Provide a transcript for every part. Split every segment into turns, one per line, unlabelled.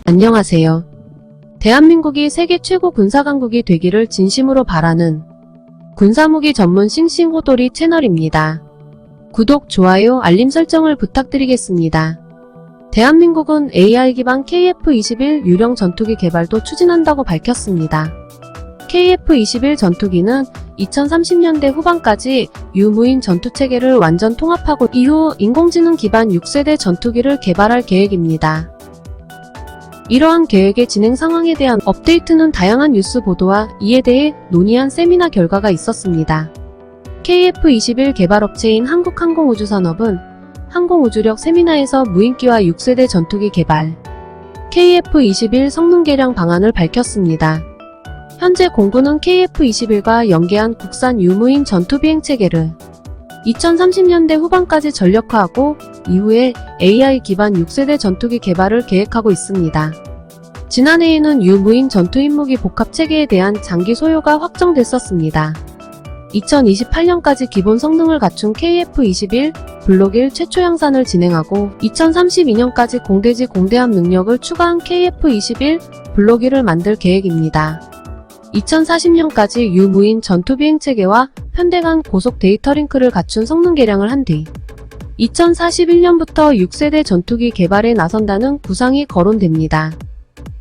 안녕하세요. 대한민국이 세계 최고 군사강국이 되기를 진심으로 바라는 군사무기 전문 싱싱호돌이 채널입니다. 구독, 좋아요, 알림 설정을 부탁드리겠습니다. 대한민국은 AI 기반 KF-21 유령 전투기 개발도 추진한다고 밝혔습니다. KF-21 전투기는 2030년대 후반까지 유무인 전투체계를 완전 통합하고 이후 인공지능 기반 6세대 전투기를 개발할 계획입니다. 이러한 계획의 진행 상황에 대한 업데이트는 다양한 뉴스 보도와 이에 대해 논의한 세미나 결과가 있었습니다. KF-21 개발업체인 한국항공우주산업은 항공우주력 세미나에서 무인기와 6세대 전투기 개발, KF-21 성능 개량 방안을 밝혔습니다. 현재 공군은 KF-21과 연계한 국산 유무인 전투비행 체계를 2030년대 후반까지 전력화하고 이후에 AI 기반 6세대 전투기 개발을 계획하고 있습니다. 지난해에는 유무인 전투임무기 복합 체계에 대한 장기 소요가 확정됐었습니다. 2028년까지 기본 성능을 갖춘 KF-21 블록 1 최초 양산을 진행하고 2032년까지 공대지 공대함 능력을 추가한 KF-21 블록 1을 만들 계획입니다. 2040년까지 유무인 전투비행 체계와 편대간 고속 데이터 링크를 갖춘 성능 개량을 한 뒤 2041년부터 6세대 전투기 개발에 나선다는 구상이 거론됩니다.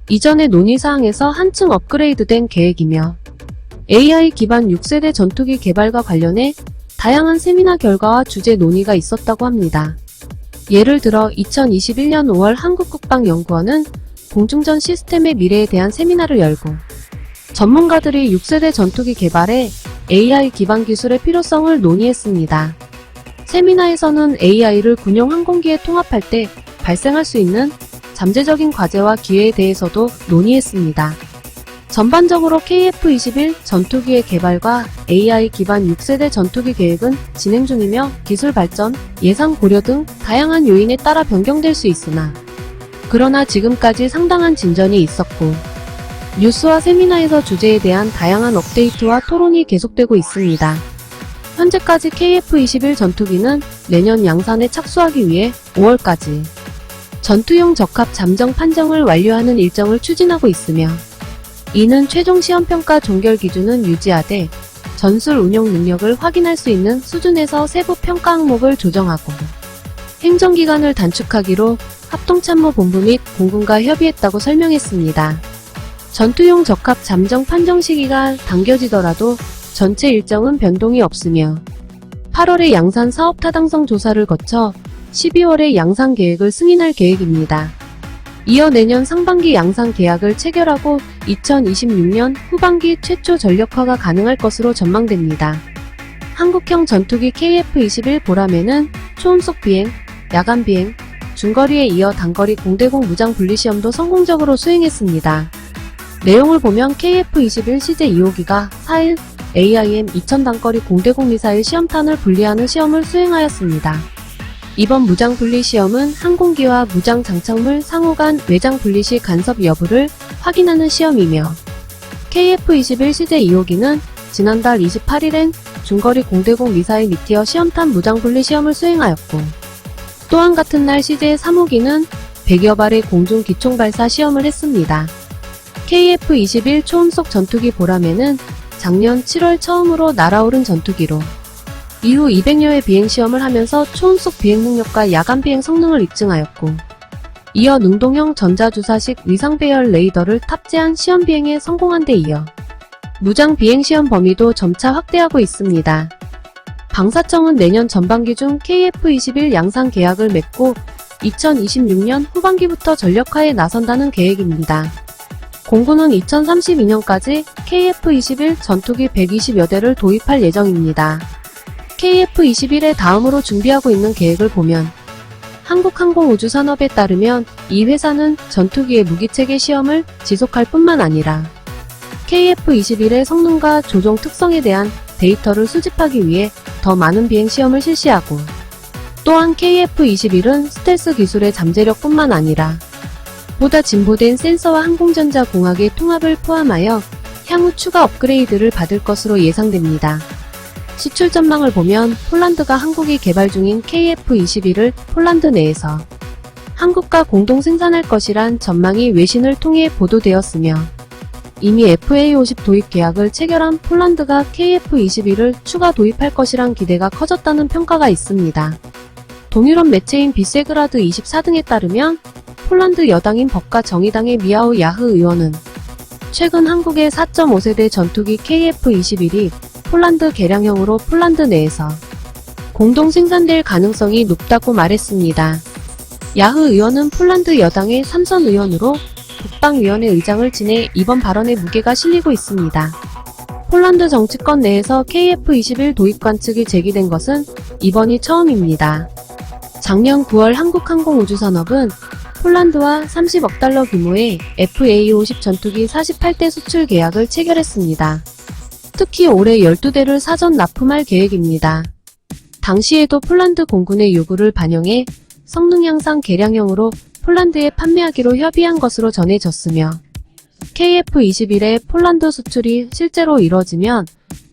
이전의 논의사항에서 한층 업그레이드된 계획이며 AI 기반 6세대 전투기 개발과 관련해 다양한 세미나 결과와 주제 논의가 있었다고 합니다. 예를 들어 2021년 5월 한국국방연구원은 공중전 시스템의 미래에 대한 세미나를 열고 전문가들이 6세대 전투기 개발에 AI 기반 기술의 필요성을 논의했습니다. 세미나에서는 AI를 군용 항공기에 통합할 때 발생할 수 있는 잠재적인 과제와 기회에 대해서도 논의했습니다. 전반적으로 KF-21 전투기의 개발과 AI 기반 6세대 전투기 계획은 진행 중이며 기술 발전, 예산 고려 등 다양한 요인에 따라 변경될 수 있으나 그러나 지금까지 상당한 진전이 있었고 뉴스와 세미나에서 주제에 대한 다양한 업데이트와 토론이 계속되고 있습니다. 현재까지 KF-21 전투기는 내년 양산에 착수하기 위해 5월까지 전투용 적합 잠정 판정을 완료하는 일정을 추진하고 있으며 이는 최종 시험평가 종결 기준은 유지하되 전술 운용 능력을 확인할 수 있는 수준에서 세부 평가 항목을 조정하고 행정기간을 단축하기로 합동참모본부 및 공군과 협의했다고 설명했습니다. 전투용 적합 잠정 판정 시기가 당겨지더라도 전체 일정은 변동이 없으며 8월에 양산 사업 타당성 조사를 거쳐 12월에 양산 계획을 승인할 계획입니다. 이어 내년 상반기 양산 계약을 체결하고 2026년 후반기 최초 전력화가 가능할 것으로 전망됩니다. 한국형 전투기 KF-21 보라매는 초음속 비행, 야간 비행, 중거리에 이어 단거리 공대공 무장 분리시험도 성공적으로 수행했습니다. 내용을 보면 KF-21 CJ 2호기가 4일 AIM 2000 단거리 공대공 미사일 시험탄을 분리하는 시험을 수행하였습니다. 이번 무장 분리 시험은 항공기와 무장 장착물 상호 간 외장 분리 시 간섭 여부를 확인하는 시험이며 KF-21 CJ 2호기는 지난달 28일엔 중거리 공대공 미사일 미티어 시험탄 무장 분리 시험을 수행하였고 또한 같은 날 CJ 3호기는 100여 발의 공중 기총 발사 시험을 했습니다. KF-21 초음속 전투기 보라매는 작년 7월 처음으로 날아오른 전투기로 이후 200여회 비행시험을 하면서 초음속 비행 능력과 야간 비행 성능을 입증하였고 이어 능동형 전자주사식 위상배열 레이더를 탑재한 시험 비행에 성공한 데 이어 무장 비행시험 범위도 점차 확대하고 있습니다. 방사청은 내년 전반기 중 KF-21 양산 계약을 맺고 2026년 후반기부터 전력화에 나선다는 계획입니다. 공군은 2032년까지 KF-21 전투기 120여 대를 도입할 예정입니다. KF-21의 다음으로 준비하고 있는 계획을 보면 한국항공우주산업에 따르면 이 회사는 전투기의 무기체계 시험을 지속할 뿐만 아니라 KF-21의 성능과 조종 특성에 대한 데이터를 수집하기 위해 더 많은 비행시험을 실시하고 또한 KF-21은 스텔스 기술의 잠재력뿐만 아니라 보다 진보된 센서와 항공전자 공학의 통합을 포함하여 향후 추가 업그레이드를 받을 것으로 예상됩니다. 시출 전망을 보면 폴란드가 한국이 개발 중인 KF-21을 폴란드 내에서 한국과 공동 생산할 것이란 전망이 외신을 통해 보도되었으며 이미 FA50 도입 계약을 체결한 폴란드가 KF21을 추가 도입할 것이란 기대가 커졌다는 평가가 있습니다. 동유럽 매체인 비세그라드 24 등에 따르면 폴란드 여당인 법과 정의당의 미하우 야흐 의원은 최근 한국의 4.5세대 전투기 KF21이 폴란드 개량형으로 폴란드 내에서 공동 생산될 가능성이 높다고 말했습니다. 야흐 의원은 폴란드 여당의 삼선 의원으로 국방위원회 의장을 지내 이번 발언에 무게가 실리고 있습니다. 폴란드 정치권 내에서 KF21 도입 관측이 제기된 것은 이번이 처음입니다. 작년 9월 한국항공우주산업은 폴란드와 30억 달러 규모의 FA50 전투기 48대 수출 계약을 체결했습니다. 특히 올해 12대를 사전 납품할 계획입니다. 당시에도 폴란드 공군의 요구를 반영해 성능 향상 개량형으로 폴란드에 판매하기로 협의한 것으로 전해졌으며 KF21의 폴란드 수출이 실제로 이뤄지면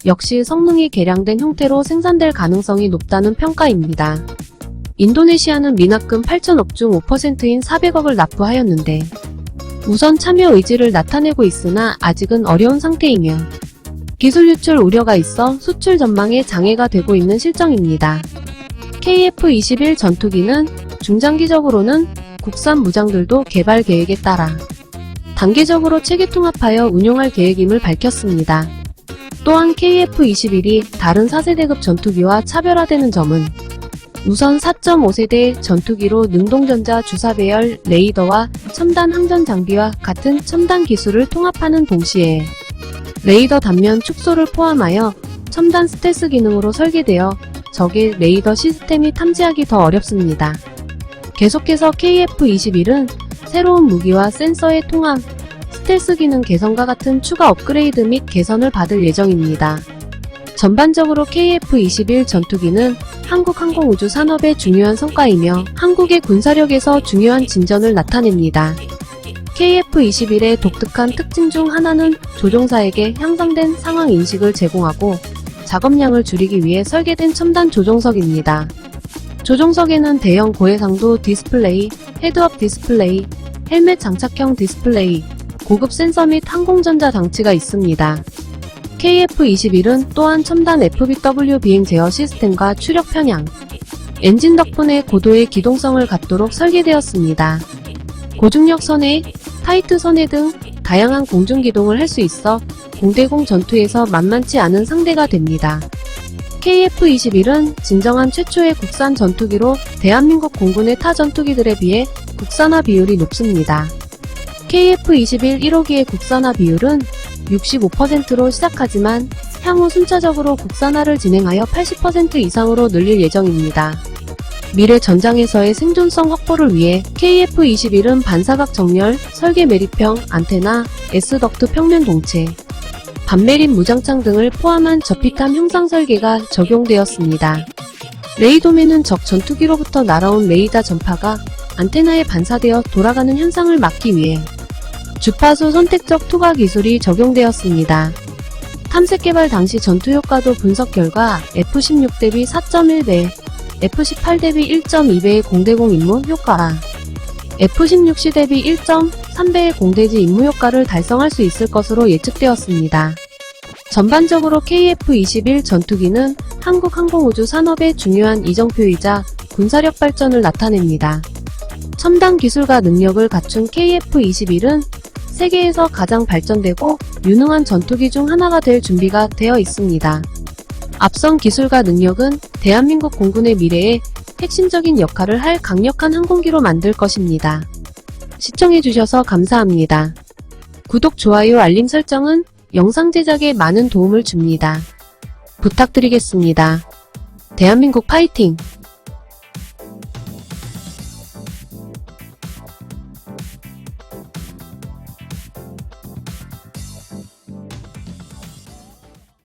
역시 성능이 개량된 형태로 생산될 가능성이 높다는 평가입니다. 인도네시아는 미납금 8천억 중 5%인 400억을 납부하였는데 우선 참여 의지를 나타내고 있으나 아직은 어려운 상태이며 기술 유출 우려가 있어 수출 전망에 장애가 되고 있는 실정입니다. KF21 전투기는 중장기적으로는 국산 무장들도 개발 계획에 따라 단계적으로 체계 통합하여 운용할 계획임을 밝혔습니다. 또한 KF21이 다른 4세대급 전투기와 차별화되는 점은 우선 4.5세대 전투기로 능동전자 주사배열 레이더와 첨단 항전 장비와 같은 첨단 기술을 통합하는 동시에 레이더 단면 축소를 포함하여 첨단 스텔스 기능으로 설계되어 적의 레이더 시스템이 탐지하기 더 어렵습니다. 계속해서 KF21은 새로운 무기와 센서의 통합, 스텔스 기능 개선과 같은 추가 업그레이드 및 개선을 받을 예정입니다. 전반적으로 KF21 전투기는 한국 항공우주 산업의 중요한 성과이며 한국의 군사력에서 중요한 진전을 나타냅니다. KF21의 독특한 특징 중 하나는 조종사에게 향상된 상황 인식을 제공하고 작업량을 줄이기 위해 설계된 첨단 조종석입니다. 조종석에는 대형 고해상도 디스플레이, 헤드업 디스플레이, 헬멧 장착형 디스플레이, 고급 센서 및 항공전자 장치가 있습니다. KF21은 또한 첨단 FBW 비행 제어 시스템과 추력 편향, 엔진 덕분에 고도의 기동성을 갖도록 설계되었습니다. 고중력 선회, 타이트 선회 등 다양한 공중 기동을 할 수 있어 공대공 전투에서 만만치 않은 상대가 됩니다. KF21은 진정한 최초의 국산 전투기로 대한민국 공군의 타 전투기들에 비해 국산화 비율이 높습니다. KF21 1호기의 국산화 비율은 65%로 시작하지만 향후 순차적으로 국산화를 진행하여 80% 이상으로 늘릴 예정입니다. 미래 전장에서의 생존성 확보를 위해 KF21은 반사각 정렬, 설계 매립형, 안테나, S덕트 평면 동체, 반매립 무장창 등을 포함한 저피탄 형상 설계가 적용되었습니다. 레이도맨은 적 전투기로부터 날아온 레이더 전파가 안테나에 반사되어 돌아가는 현상을 막기 위해 주파수 선택적 투과 기술이 적용되었습니다. 탐색 개발 당시 전투 효과도 분석 결과 F-16 대비 4.1배, F-18 대비 1.2배의 공대공 임무 효과라 F-16C 대비 1.3배의 공대지 임무 효과를 달성할 수 있을 것으로 예측되었습니다. 전반적으로 KF-21 전투기는 한국 항공우주 산업의 중요한 이정표이자 군사력 발전을 나타냅니다. 첨단 기술과 능력을 갖춘 KF-21은 세계에서 가장 발전되고 유능한 전투기 중 하나가 될 준비가 되어 있습니다. 앞선 기술과 능력은 대한민국 공군의 미래에 핵심적인 역할을 할 강력한 항공기로 만들 것입니다. 시청해주셔서 감사합니다. 구독, 좋아요, 알림 설정은 영상 제작에 많은 도움을 줍니다. 부탁드리겠습니다. 대한민국 파이팅!